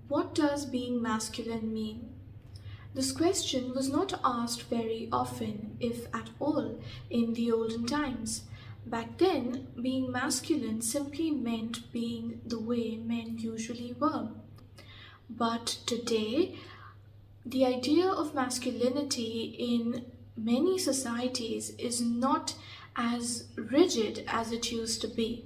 What does being masculine mean? This question was not asked very often, if at all, in the olden times. Back then, being masculine simply meant being the way men usually were. But today, the idea of masculinity in many societies is not as rigid as it used to be.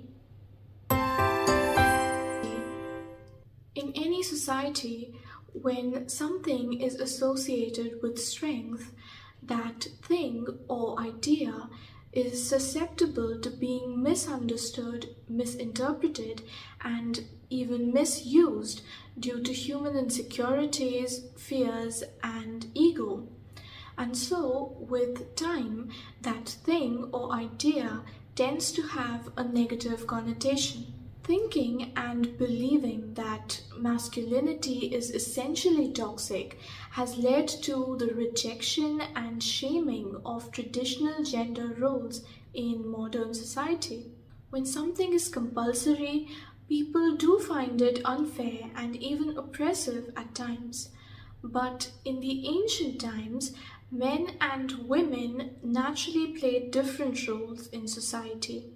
In any society, when something is associated with strength, that thing or idea is susceptible to being misunderstood, misinterpreted, and even misused due to human insecurities, fears, and ego. And so, with time, that thing or idea tends to have a negative connotation. Thinking and believing that masculinity is essentially toxic has led to the rejection and shaming of traditional gender roles in modern society. When something is compulsory, people do find it unfair and even oppressive at times. But in the ancient times, men and women naturally played different roles in society.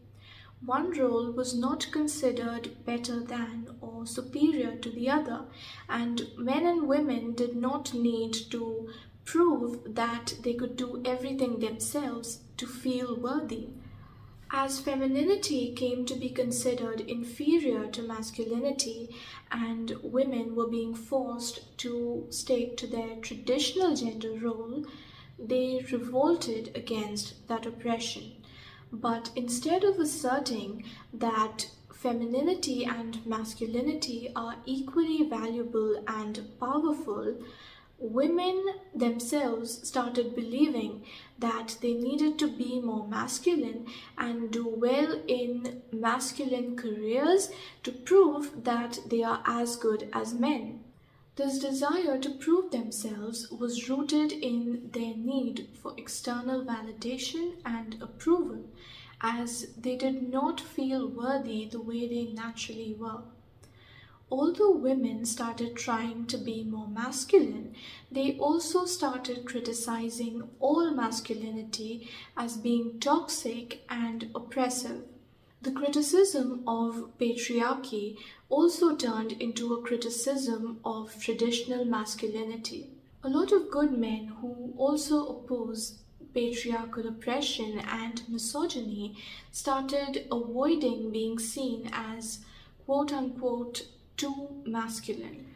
One role was not considered better than or superior to the other, and men and women did not need to prove that they could do everything themselves to feel worthy. As femininity came to be considered inferior to masculinity, and women were being forced to stick to their traditional gender role, they revolted against that oppression. But instead of asserting that femininity and masculinity are equally valuable and powerful, women themselves started believing that they needed to be more masculine and do well in masculine careers to prove that they are as good as men. This desire to prove themselves was rooted in their need for external validation and approval, as they did not feel worthy the way they naturally were. Although women started trying to be more masculine, they also started criticizing all masculinity as being toxic and oppressive. The criticism of patriarchy also turned into a criticism of traditional masculinity. A lot of good men who also oppose patriarchal oppression and misogyny started avoiding being seen as quote unquote too masculine.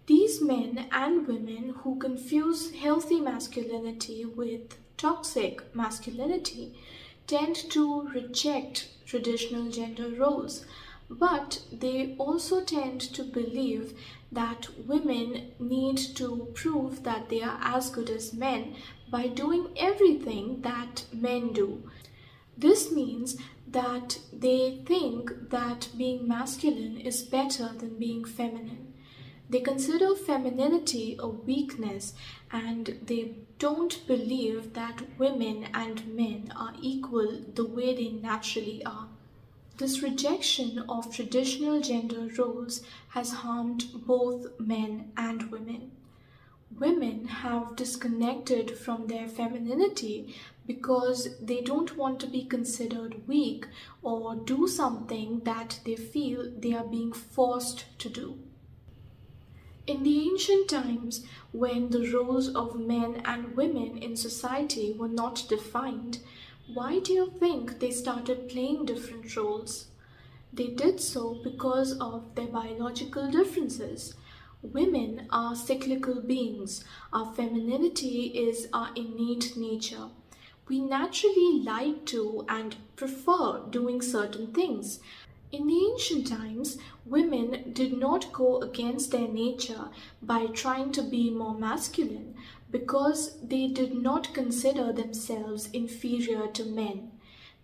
These men and women who confuse healthy masculinity with toxic masculinity tend to reject traditional gender roles, but they also tend to believe that women need to prove that they are as good as men by doing everything that men do. This means that they think that being masculine is better than being feminine. They consider femininity a weakness, and they don't believe that women and men are equal the way they naturally are. This rejection of traditional gender roles has harmed both men and women. Women have disconnected from their femininity because they don't want to be considered weak or do something that they feel they are being forced to do. In the ancient times, when the roles of men and women in society were not defined, why do you think they started playing different roles? They did so because of their biological differences. Women are cyclical beings. Our femininity is our innate nature. We naturally like to and prefer doing certain things. In the ancient times, women did not go against their nature by trying to be more masculine because they did not consider themselves inferior to men.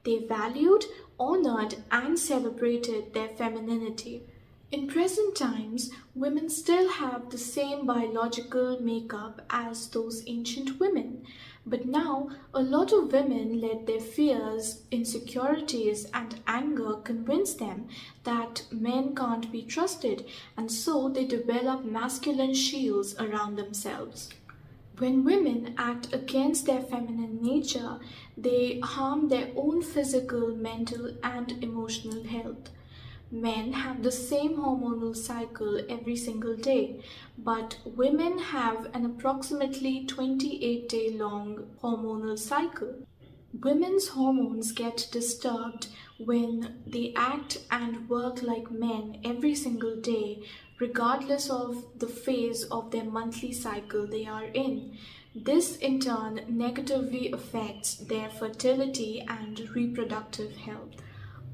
They valued, honored, and celebrated their femininity. In present times, women still have the same biological makeup as those ancient women. But now, a lot of women let their fears, insecurities, and anger convince them that men can't be trusted, and so they develop masculine shields around themselves. When women act against their feminine nature, they harm their own physical, mental, and emotional health. Men have the same hormonal cycle every single day, but women have an approximately 28-day long hormonal cycle. Women's hormones get disturbed when they act and work like men every single day, regardless of the phase of their monthly cycle they are in. This in turn negatively affects their fertility and reproductive health.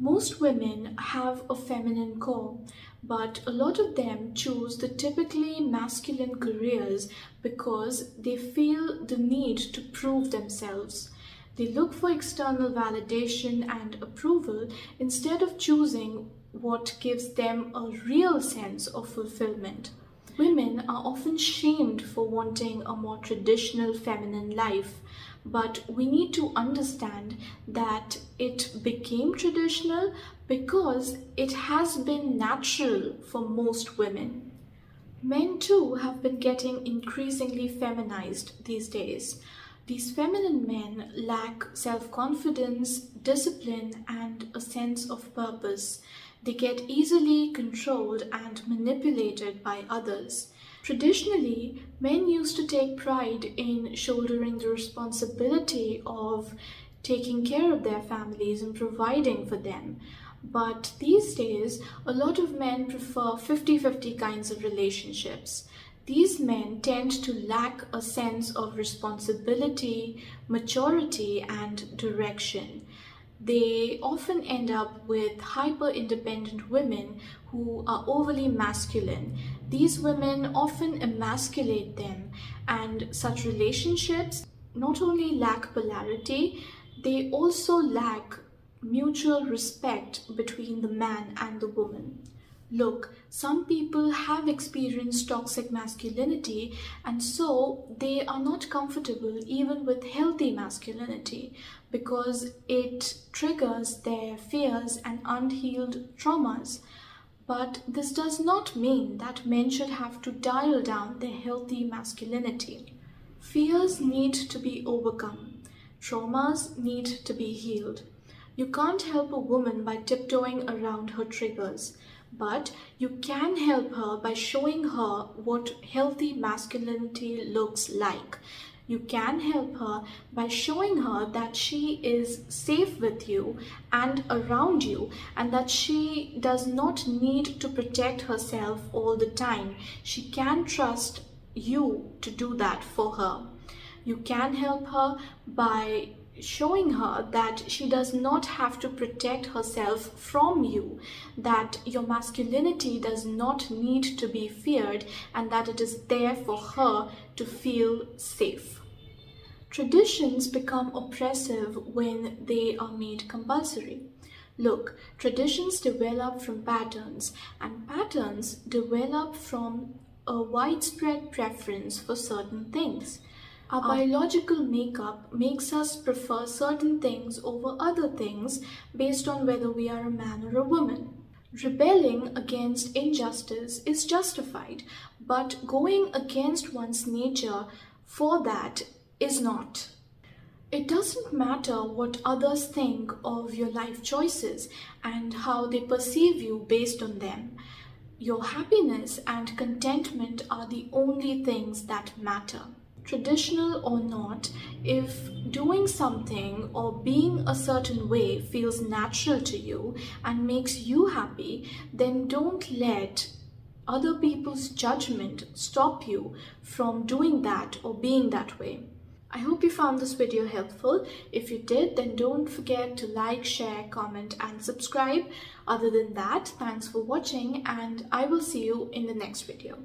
Most women have a feminine core, but a lot of them choose the typically masculine careers because they feel the need to prove themselves. They look for external validation and approval instead of choosing what gives them a real sense of fulfillment. Women are often shamed for wanting a more traditional feminine life, but we need to understand that it became traditional because it has been natural for most women. Men too have been getting increasingly feminized these days. These feminine men lack self-confidence, discipline, and a sense of purpose. They get easily controlled and manipulated by others. Traditionally, men used to take pride in shouldering the responsibility of taking care of their families and providing for them. But these days, a lot of men prefer 50-50 kinds of relationships. These men tend to lack a sense of responsibility, maturity, and direction. They often end up with hyper-independent women who are overly masculine. These women often emasculate them, and such relationships not only lack polarity, they also lack mutual respect between the man and the woman. Look, some people have experienced toxic masculinity, and so they are not comfortable even with healthy masculinity because it triggers their fears and unhealed traumas. But this does not mean that men should have to dial down their healthy masculinity. Fears need to be overcome. Traumas need to be healed. You can't help a woman by tiptoeing around her triggers, but you can help her by showing her what healthy masculinity looks like. You can help her by showing her that she is safe with you and around you, and that she does not need to protect herself all the time. She can trust you to do that for her. You can help her by showing her that she does not have to protect herself from you, that your masculinity does not need to be feared, and that it is there for her to feel safe. Traditions become oppressive when they are made compulsory. Look, traditions develop from patterns, and patterns develop from a widespread preference for certain things. Our biological makeup makes us prefer certain things over other things based on whether we are a man or a woman. Rebelling against injustice is justified, but going against one's nature for that is not. It doesn't matter what others think of your life choices and how they perceive you based on them. Your happiness and contentment are the only things that matter. Traditional or not, if doing something or being a certain way feels natural to you and makes you happy, then don't let other people's judgment stop you from doing that or being that way. I hope you found this video helpful. If you did, then don't forget to like, share, comment, and subscribe. Other than that, thanks for watching, and I will see you in the next video.